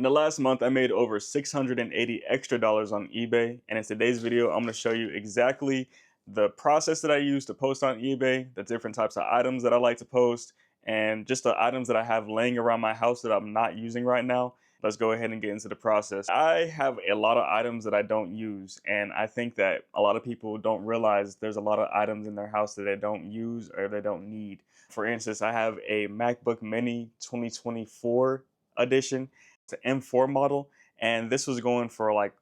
In the last month, I made over $680 extra on eBay, and in today's video, I'm going to show you exactly the process that I use to post on eBay, the different types of items that I like to post, and just the items that I have laying around my house that I'm not using right now. Let's go ahead and get into the process. I have a lot of items that I don't use, and I think that a lot of people don't realize there's a lot of items in their house that they don't use or they don't need. For instance, I have a MacBook Mini 2024 edition. It's an M4 model, and this was going for like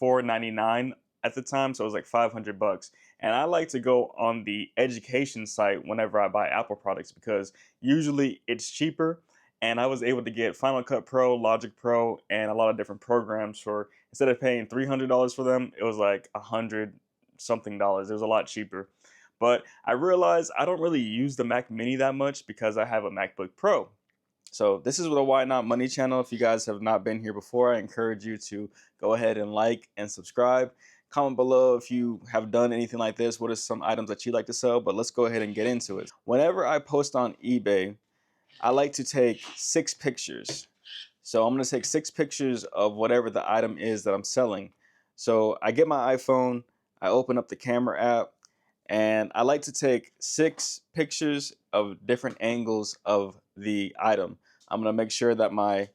$499 at the time, so it was like 500 bucks. And I like to go on the education site whenever I buy Apple products because usually it's cheaper, and I was able to get Final Cut Pro, Logic Pro, and a lot of different programs for, instead of paying $300 for them, it was like $100 something. It was a lot cheaper. But I realized I don't really use the Mac Mini that much because I have a MacBook Pro. So this is the Why Not Money channel. If you guys have not been here before, I encourage you to go ahead and like and subscribe. Comment below if you have done anything like this. What are some items that you like to sell? But let's go ahead and get into it. Whenever I post on eBay, I like to take 6 pictures. So I'm going to take 6 pictures of whatever the item is that I'm selling. So I get my iPhone, I open up the camera app, and I like to take 6 pictures of different angles of the item. I'm going to make sure that my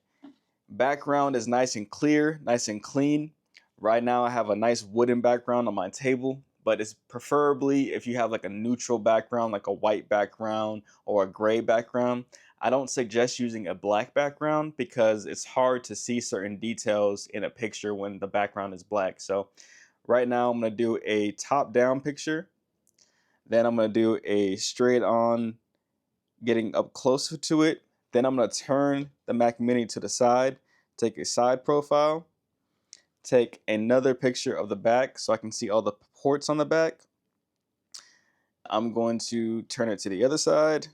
background is nice and clear, nice and clean. Right now I have a nice wooden background on my table, but it's preferably if you have like a neutral background, like a white background or a gray background. I don't suggest using a black background because it's hard to see certain details in a picture when the background is black. So right now I'm going to do a top-down picture. Then I'm going to do a straight on, getting up closer to it. Then I'm going to turn the Mac Mini to the side, take a side profile, take another picture of the back so I can see all the ports on the back. I'm going to turn it to the other side.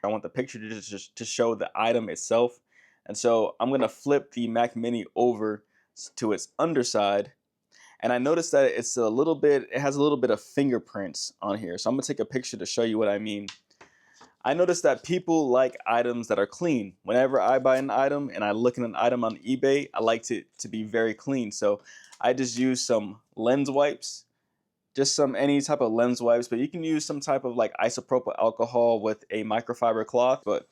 I want the picture to show the item itself. And so I'm going to flip the Mac Mini over to its underside. And I noticed that it has a little bit of fingerprints on here. So I'm gonna take a picture to show you what I mean. I noticed that people like items that are clean. Whenever I buy an item and I look at an item on eBay, I like it to be very clean. So I just use some lens wipes, any type of lens wipes, but you can use some type of like isopropyl alcohol with a microfiber cloth. But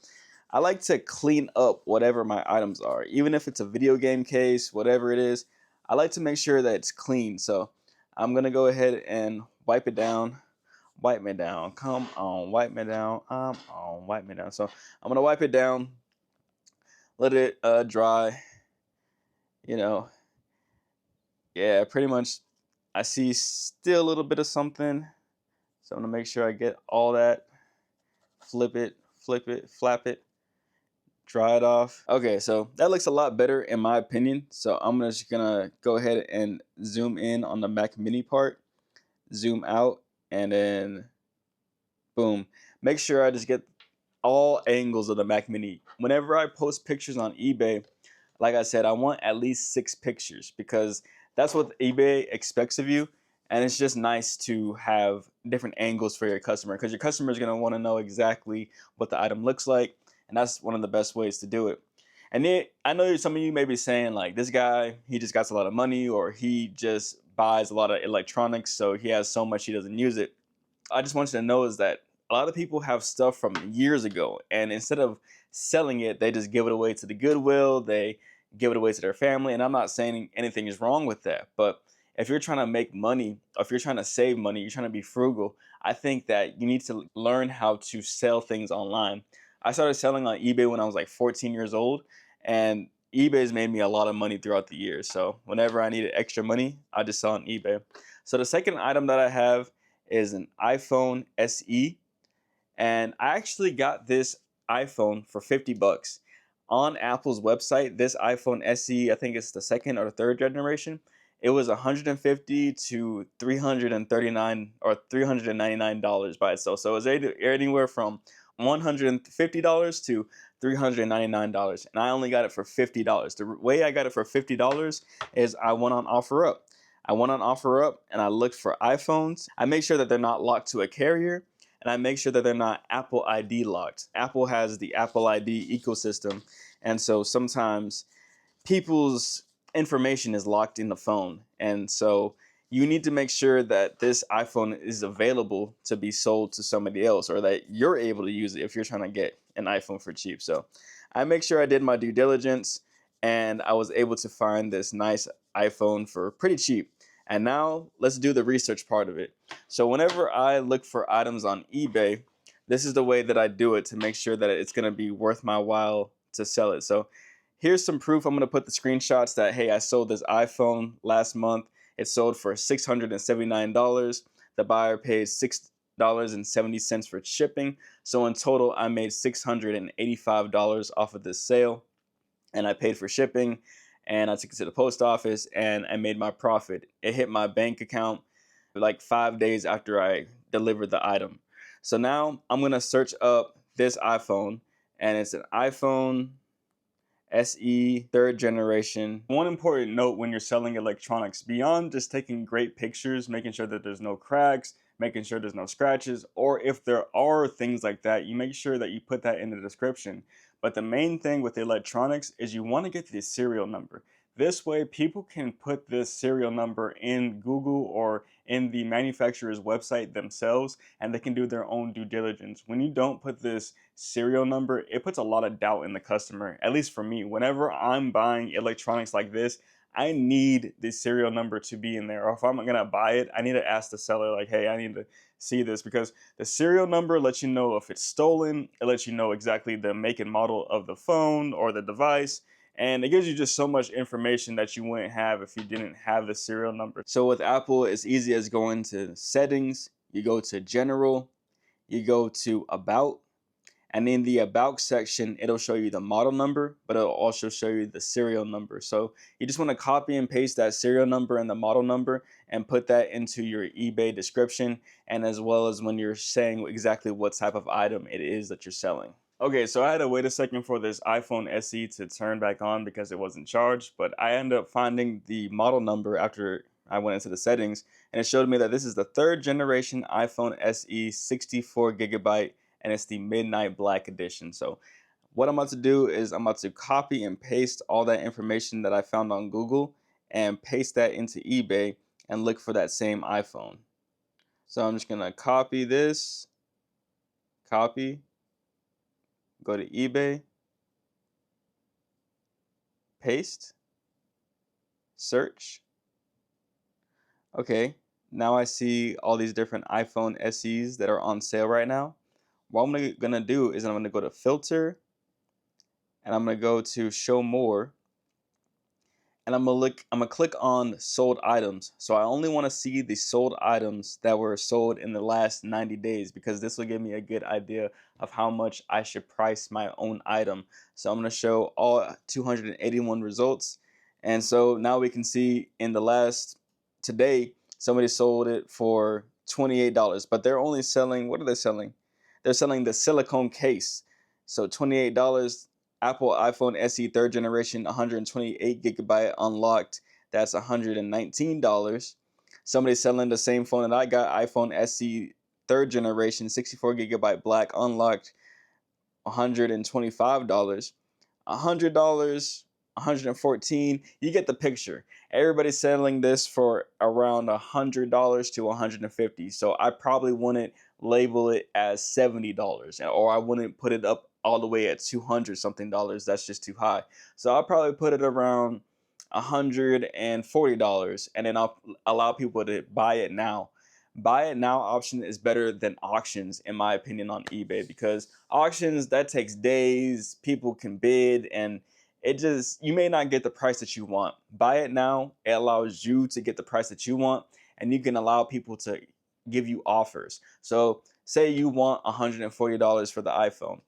I like to clean up whatever my items are, even if it's a video game case, whatever it is. I like to make sure that it's clean. So I'm going to go ahead and wipe it down. Wipe me down. Come on, wipe me down. Wipe me down. So I'm going to wipe it down. Let it dry. You know, yeah, pretty much I see still a little bit of something. So I'm going to make sure I get all that. Flip it, flap it. Dry it off. Okay, so that looks a lot better in my opinion. So I'm just gonna go ahead and zoom in on the Mac Mini part, zoom out, and then boom. Make sure I just get all angles of the Mac Mini. Whenever I post pictures on eBay, like I said, I want at least 6 pictures because that's what eBay expects of you. And it's just nice to have different angles for your customer because your customer is gonna want to know exactly what the item looks like. And that's one of the best ways to do it. And then I know some of you may be saying like, this guy, he just got a lot of money or he just buys a lot of electronics, so he has so much he doesn't use it. I just want you to know is that a lot of people have stuff from years ago, and instead of selling it, they just give it away to the Goodwill, they give it away to their family. And I'm not saying anything is wrong with that, but if you're trying to make money, or if you're trying to save money, you're trying to be frugal, I think that you need to learn how to sell things online. I started selling on eBay when I was like 14 years old, and eBay's made me a lot of money throughout the years. So whenever I needed extra money, I just sell on eBay. So the second item that I have is an iPhone SE, and I actually got this iPhone for 50 bucks. On Apple's website, this iPhone SE, I think it's the second or third generation, it was $150 to $339 or $399 by itself. So it was anywhere from $150 to $399, and I only got it for $50. The way I got it for $50 is I went on OfferUp. And I looked for iPhones. I make sure that they're not locked to a carrier, and I make sure that they're not Apple ID locked. Apple has the Apple ID ecosystem, And so sometimes people's information is locked in the phone. And so you need to make sure that this iPhone is available to be sold to somebody else, or that you're able to use it if you're trying to get an iPhone for cheap. So I make sure I did my due diligence, and I was able to find this nice iPhone for pretty cheap. And now let's do the research part of it. So whenever I look for items on eBay, this is the way that I do it to make sure that it's going to be worth my while to sell it. So here's some proof. I'm going to put the screenshots that, hey, I sold this iPhone last month. It sold for $679. The buyer paid $6.70 for shipping. So in total, I made $685 off of this sale. And I paid for shipping, and I took it to the post office, and I made my profit. It hit my bank account like 5 days after I delivered the item. So now I'm going to search up this iPhone, and it's an iPhone SE third generation. One important note when you're selling electronics, beyond just taking great pictures, making sure that there's no cracks, making sure there's no scratches, or if there are things like that, you make sure that you put that in the description. But the main thing with electronics is you want to get the serial number. This way, people can put this serial number in Google or in the manufacturer's website themselves, and they can do their own due diligence. When you don't put this serial number, it puts a lot of doubt in the customer. At least for me, whenever I'm buying electronics like this, I need the serial number to be in there. Or if I'm gonna buy it, I need to ask the seller, like, hey, I need to see this, because the serial number lets you know if it's stolen. It lets you know exactly the make and model of the phone or the device. And it gives you just so much information that you wouldn't have if you didn't have the serial number. So with Apple, it's easy as going to settings, you go to general, you go to about, and in the about section, it'll show you the model number, but it'll also show you the serial number. So you just want to copy and paste that serial number and the model number and put that into your eBay description, and as well as when you're saying exactly what type of item it is that you're selling. Okay, so I had to wait a second for this iPhone SE to turn back on because it wasn't charged, but I ended up finding the model number after I went into the settings, and it showed me that this is the third generation iPhone SE 64 gigabyte, and it's the Midnight Black edition. So what I'm about to do is I'm about to copy and paste all that information that I found on Google and paste that into eBay and look for that same iPhone. So I'm just gonna copy this, copy, go to eBay, paste, search. Okay, now I see all these different iPhone SEs that are on sale right now. What I'm gonna do is I'm gonna go to filter, and I'm gonna go to show more, and I'm gonna click on sold items. So I only want to see the sold items that were sold in the last 90 days, because this will give me a good idea of how much I should price my own item. So I'm gonna show all 281 results. And so now we can see in the last today, somebody sold it for $28, but they're only selling, what are they selling? They're selling the silicone case. So $28. Apple iPhone SE third generation, 128 gigabyte unlocked. That's $119. Somebody's selling the same phone that I got, iPhone SE third generation, 64 gigabyte black unlocked, $125. $100, 114. You get the picture. Everybody's selling this for around $100 to 150. So I probably wouldn't label it as $70, or I wouldn't put it up all the way at 200 something dollars. That's just too high. So I'll probably put it around $140, and then I'll allow people to buy it now. Buy it now option is better than auctions, in my opinion, on eBay, because auctions, that takes days, people can bid, and it just, you may not get the price that you want. Buy it now, it allows you to get the price that you want, and you can allow people to give you offers. So say you want $140 for the iPhone,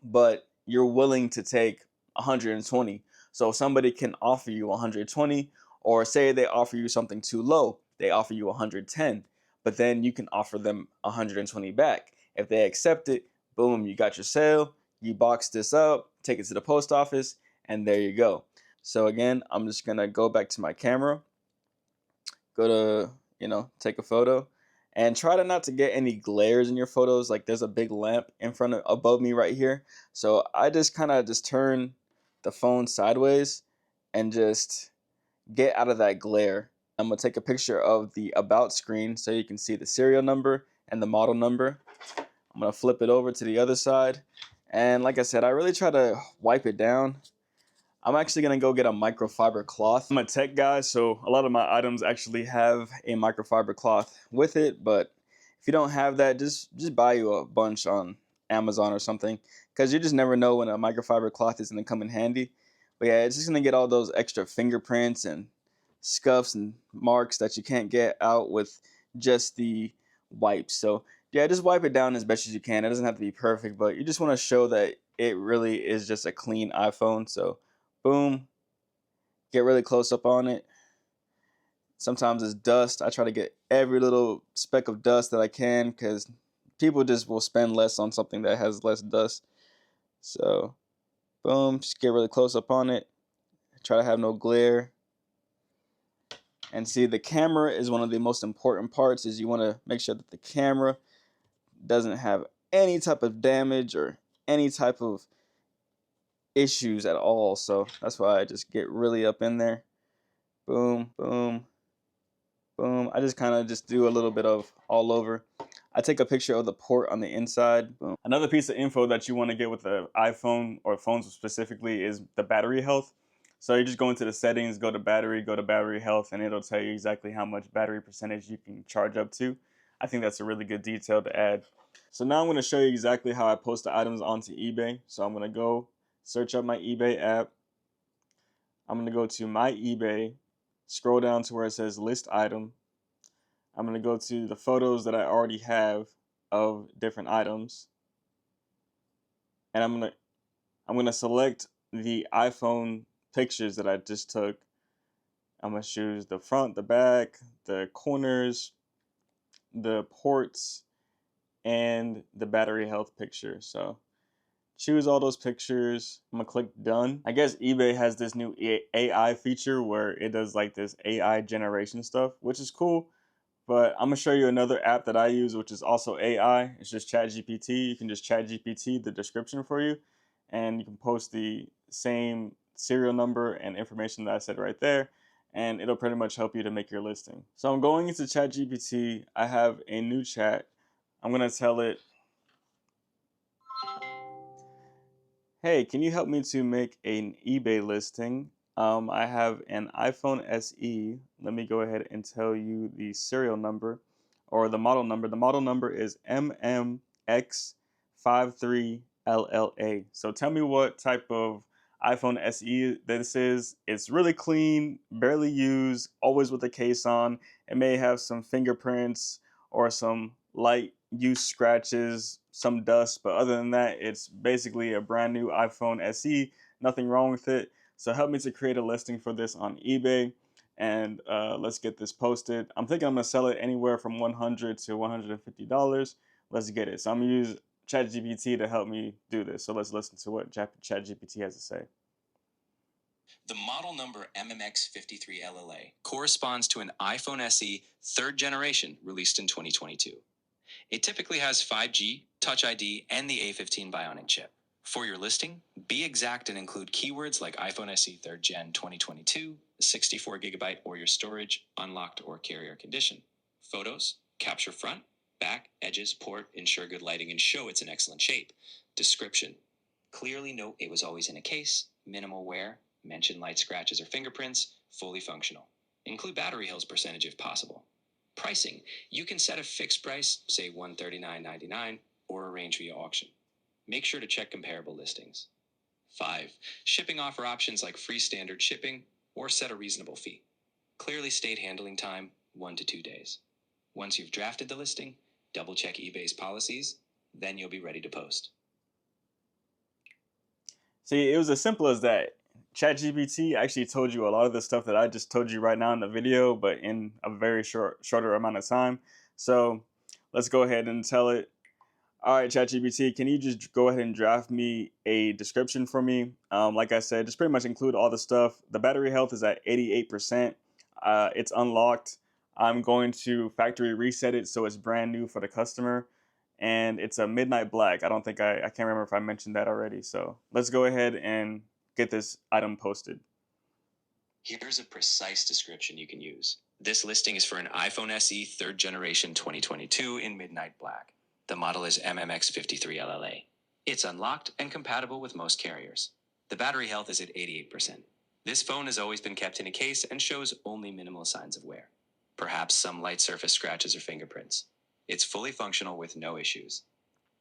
but you're willing to take 120. So somebody can offer you 120, or say they offer you something too low, they offer you 110, but then you can offer them 120 back. If they accept it, boom, you got your sale, you box this up, take it to the post office, and there you go. So again, I'm just gonna go back to my camera, go to, take a photo, and try to not to get any glares in your photos. Like there's a big lamp in front of above me right here. So I just kind of just turn the phone sideways and just get out of that glare. I'm gonna take a picture of the about screen so you can see the serial number and the model number. I'm gonna flip it over to the other side. And like I said, I really try to wipe it down. I'm actually gonna go get a microfiber cloth. I'm a tech guy, so a lot of my items actually have a microfiber cloth with it, but if you don't have that, just buy you a bunch on Amazon or something, because you just never know when a microfiber cloth is gonna come in handy. But yeah, it's just gonna get all those extra fingerprints and scuffs and marks that you can't get out with just the wipes. So yeah, just wipe it down as best as you can. It doesn't have to be perfect, but you just want to show that it really is just a clean iPhone. So boom, get really close up on it. Sometimes it's dust. I try to get every little speck of dust that I can, because people just will spend less on something that has less dust. So boom, just get really close up on it. Try to have no glare. And see, the camera is one of the most important parts. Is you want to make sure that the camera doesn't have any type of damage or any type of issues at all. So that's why I just get really up in there. Boom, boom, boom. I just kind of just do a little bit of all over. I take a picture of the port on the inside. Boom. Another piece of info that you want to get with the iPhone, or phones specifically, is the battery health. So you just go into the settings, go to battery health, and it'll tell you exactly how much battery percentage you can charge up to. I think that's a really good detail to add. So now I'm going to show you exactly how I post the items onto eBay. So I'm going to go search up my eBay app. I'm going to go to my eBay, scroll down to where it says list item. I'm going to go to the photos that I already have of different items. And I'm going to select the iPhone pictures that I just took. I'm going to choose the front, the back, the corners, the ports, and the battery health picture. So choose all those pictures. I'm gonna click done. I guess eBay has this new AI feature where it does like this AI generation stuff, which is cool. But I'm gonna show you another app that I use, which is also AI. It's just ChatGPT. You can just ChatGPT the description for you, and you can post the same serial number and information that I said right there, and it'll pretty much help you to make your listing. So I'm going into ChatGPT. I have a new chat. I'm gonna tell it, hey, can you help me to make an eBay listing? I have an iPhone SE. Let me go ahead and tell you the serial number, or the model number. The model number is MMX53LLA. So tell me what type of iPhone SE this is. It's really clean, barely used, always with the case on. It may have some fingerprints or some light use scratches, some dust, but other than that, it's basically a brand new iPhone SE. Nothing wrong with it. So help me to create a listing for this on eBay, and let's get this posted. I'm thinking I'm gonna sell it anywhere from $100 to $150. Let's get it. So I'm gonna use ChatGPT to help me do this. So let's listen to what ChatGPT has to say. The model number MMX53LLA corresponds to an iPhone SE third generation released in 2022. It typically has 5G, Touch ID, and the A15 Bionic chip. For your listing, be exact and include keywords like iPhone SE 3rd Gen 2022, 64GB or your storage, unlocked or carrier condition. Photos, capture front, back, edges, port, ensure good lighting, and show it's in excellent shape. Description. Clearly note it was always in a case, minimal wear, mention light scratches or fingerprints, fully functional. Include battery health percentage if possible. Pricing. You can set a fixed price, say $139.99, or arrange via auction. Make sure to check comparable listings. 5. Shipping offer options like free standard shipping, or set a reasonable fee. Clearly state handling time, 1 to 2 days. Once you've drafted the listing, double check eBay's policies, then you'll be ready to post. See, it was as simple as that. ChatGPT actually told you a lot of the stuff that I just told you right now in the video, but in a very shorter amount of time. So let's go ahead and tell it, all right, ChatGPT, can you just go ahead and draft me a description for me? Like I said, just pretty much include all the stuff. The battery health is at 88%. It's unlocked. I'm going to factory reset it so it's brand new for the customer. And it's a midnight black. I can't remember if I mentioned that already. So let's go ahead and get this item posted. Here's a precise description you can use. This listing is for an iPhone SE 3rd generation 2022 in midnight black. The model is MMX53LLA. It's unlocked and compatible with most carriers. The battery health is at 88%. This phone has always been kept in a case and shows only minimal signs of wear. Perhaps some light surface scratches or fingerprints. It's fully functional with no issues.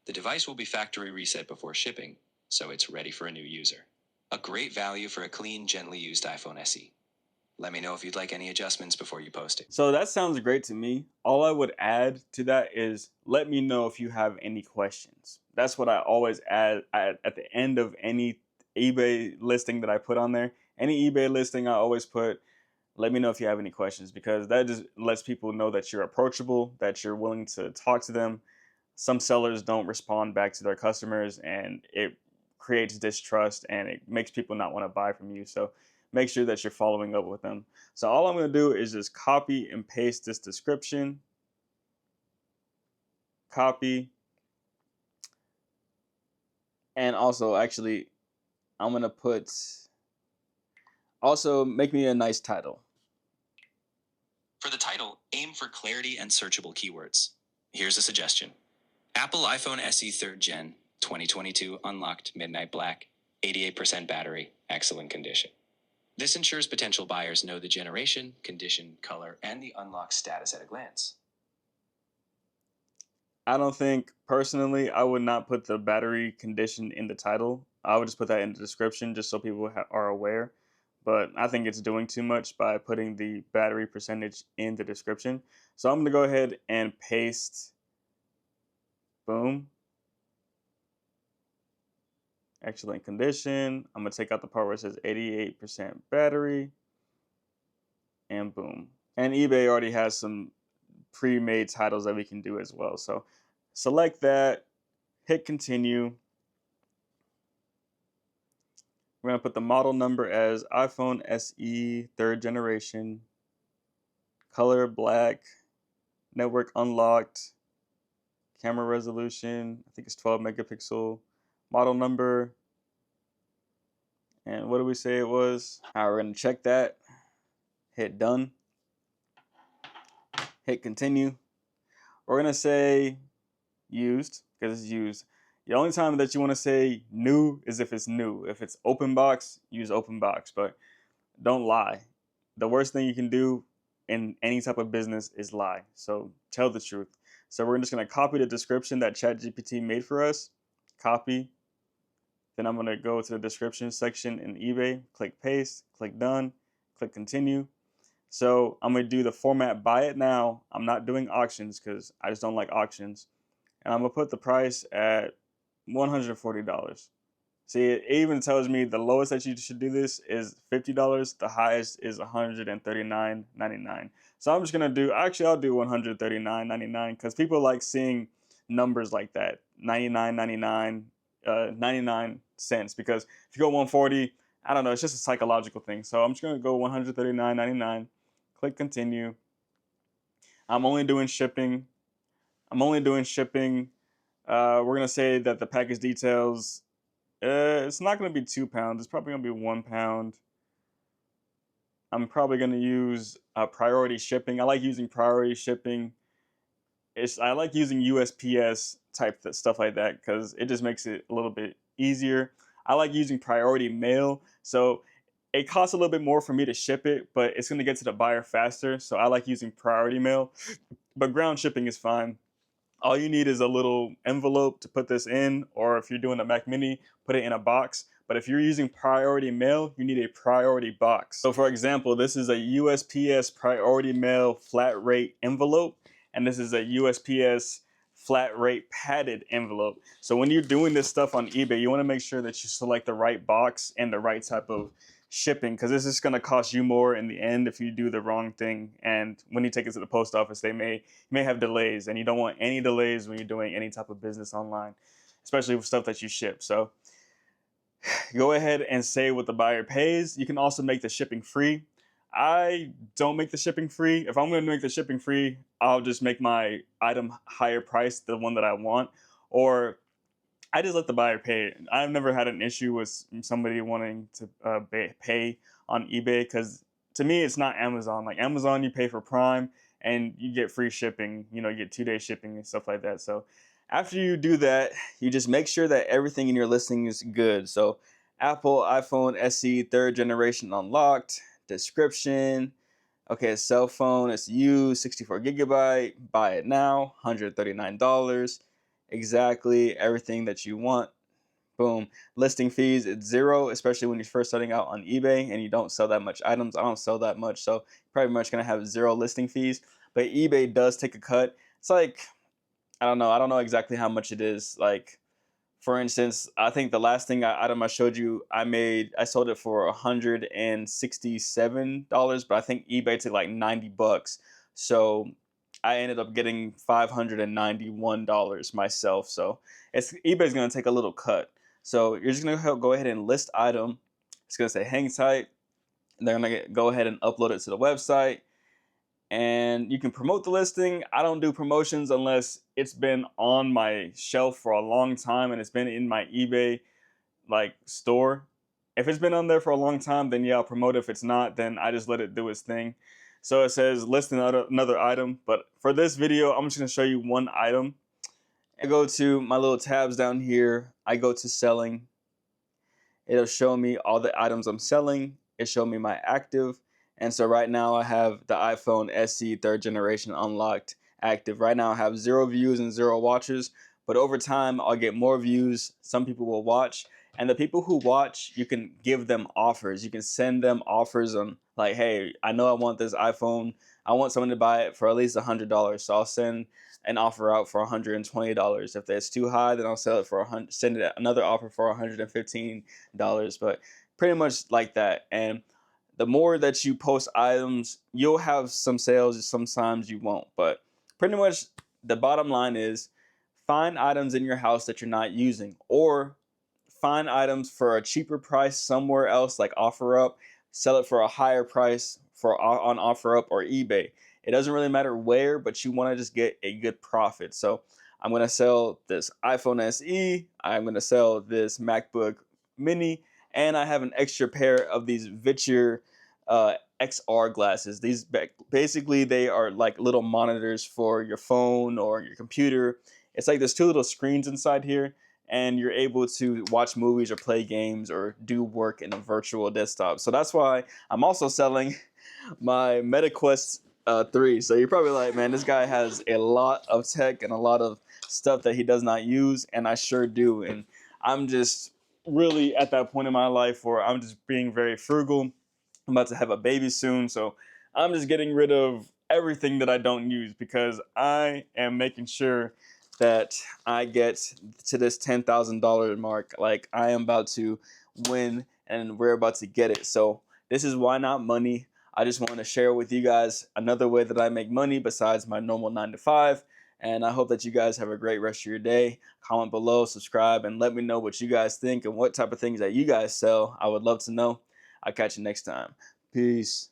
The device will be factory reset before shipping, so it's ready for a new user. A great value for a clean, gently used iPhone SE. Let me know if you'd like any adjustments before you post it. So that sounds great to me. All I would add to that is let me know if you have any questions. That's what I always add at the end of any eBay listing that I put on there. Any eBay listing, I always put, let me know if you have any questions, because that just lets people know that you're approachable, that you're willing to talk to them. Some sellers don't respond back to their customers, and it creates distrust and it makes people not want to buy from you. So make sure that you're following up with them. So all I'm going to do is just copy and paste this description. Copy. And also, actually, I'm going to put, also make me a nice title. For the title, aim for clarity and searchable keywords. Here's a suggestion. Apple iPhone SE 3rd Gen, 2022 unlocked midnight black, 88% battery, excellent condition. This ensures potential buyers know the generation, condition, color, and the unlocked status at a glance. I don't think, personally, I would not put the battery condition in the title. I would just put that in the description just so people are aware. But I think it's doing too much by putting the battery percentage in the description. So I'm going to go ahead and paste, boom, excellent condition. I'm going to take out the part where it says 88% battery, and boom. And eBay already has some pre-made titles that we can do as well. So select that, hit continue. We're going to put the model number as iPhone SE 3rd generation, color black, network unlocked, camera resolution, I think it's 12 megapixel, model number, and what do we say it was? All right, we're going to check that, hit done, hit continue. We're going to say used, because it's used. The only time that you want to say new is if it's new. If it's open box, use open box, but don't lie. The worst thing you can do in any type of business is lie. So tell the truth. So we're just going to copy the description that ChatGPT made for us. Copy. Then I'm going to go to the description section in eBay, click paste, click done, click continue. So I'm going to do the format buy it now. I'm not doing auctions because I just don't like auctions. And I'm going to put the price at $140. See, it even tells me the lowest that you should do this is $50. The highest is $139.99. So I'm just going to do, actually, I'll do $139.99 because people like seeing numbers like that, 99.99, 99 cents. Because if you go 140, I don't know, it's just a psychological thing. So I'm just going to go $139.99, click continue. I'm only doing shipping. We're going to say that the package details, it's not going to be 2 pounds. It's probably going to be 1 pound. I'm probably going to use priority shipping. I like using priority shipping. I like using USPS type stuff like that because it just makes it a little bit easier. I like using priority mail. So it costs a little bit more for me to ship it, but it's going to get to the buyer faster. So I like using priority mail. But ground shipping is fine. All you need is a little envelope to put this in, or if you're doing a Mac Mini, put it in a box. But if you're using priority mail, you need a priority box. So for example, this is a USPS priority mail flat rate envelope, and this is a USPS flat rate padded envelope. So when you're doing this stuff on eBay, you want to make sure that you select the right box and the right type of shipping, because this is going to cost you more in the end if you do the wrong thing. And when you take it to the post office, they may have delays, and you don't want any delays when you're doing any type of business online, especially with stuff that you ship. So go ahead and say what the buyer pays. You can also make the shipping free. I don't make the shipping free. If I'm going to make the shipping free, I'll just make my item higher price, the one that I want. Or I just let the buyer pay. I've never had an issue with somebody wanting to pay on eBay, because to me it's not Amazon. Like Amazon, you pay for Prime and you get free shipping. You know, you get 2 day shipping and stuff like that. So after you do that, you just make sure that everything in your listing is good. So Apple iPhone SE third generation unlocked. Description. Okay, cell phone, it's used, 64 GB. Buy it now, $139. Exactly everything that you want. Boom. Listing fees, it's zero, especially when you're first starting out on eBay and you don't sell that much items. I don't sell that much, so pretty much gonna have zero listing fees. But eBay does take a cut. It's like, I don't know exactly how much it is. Like, for instance, I think the last item I showed you, I sold it for $167, but I think eBay took like $90. So I ended up getting $591 myself. So eBay's gonna take a little cut. So you're just gonna go ahead and list item. It's gonna say hang tight. They're gonna go ahead and upload it to the website, and you can promote the listing. I don't do promotions unless it's been on my shelf for a long time and it's been in my eBay like store. If it's been on there for a long time, then yeah, I'll promote it. If it's not, then I just let it do its thing. So it says list another item, but for this video, I'm just gonna show you one item. I go to my little tabs down here. I go to selling. It'll show me all the items I'm selling. It showed me my active. And so right now I have the iPhone SE third generation unlocked active. Right now I have 0 views and 0 watches, but over time I'll get more views. Some people will watch. And the people who watch, you can give them offers. You can send them offers on like, hey, I know I want this iPhone. I want someone to buy it for at least $100. So I'll send an offer out for $120. If that's too high, then I'll sell it for send it another offer for $115. But pretty much like that. And the more that you post items, you'll have some sales. Sometimes you won't. But pretty much the bottom line is find items in your house that you're not using, or find items for a cheaper price somewhere else, like OfferUp, sell it for a higher price for on OfferUp or eBay. It doesn't really matter where, but you want to just get a good profit. So I'm going to sell this iPhone SE. I'm going to sell this MacBook Mini, and I have an extra pair of these Vitcher XR glasses. These basically they are like little monitors for your phone or your computer. It's like there's two little screens inside here, and you're able to watch movies or play games or do work in a virtual desktop. So that's why I'm also selling my MetaQuest 3. So you're probably like, man, this guy has a lot of tech and a lot of stuff that he does not use, and I sure do. And I'm just really at that point in my life where I'm just being very frugal. I'm about to have a baby soon, so I'm just getting rid of everything that I don't use, because I am making sure that I get to this $10,000 mark. Like, I am about to win, and we're about to get it. So this is Why Not Money. I just want to share with you guys another way that I make money besides my normal 9 to 5. And I hope that you guys have a great rest of your day. Comment below, subscribe, and let me know what you guys think and what type of things that you guys sell. I would love to know. I'll catch you next time. Peace.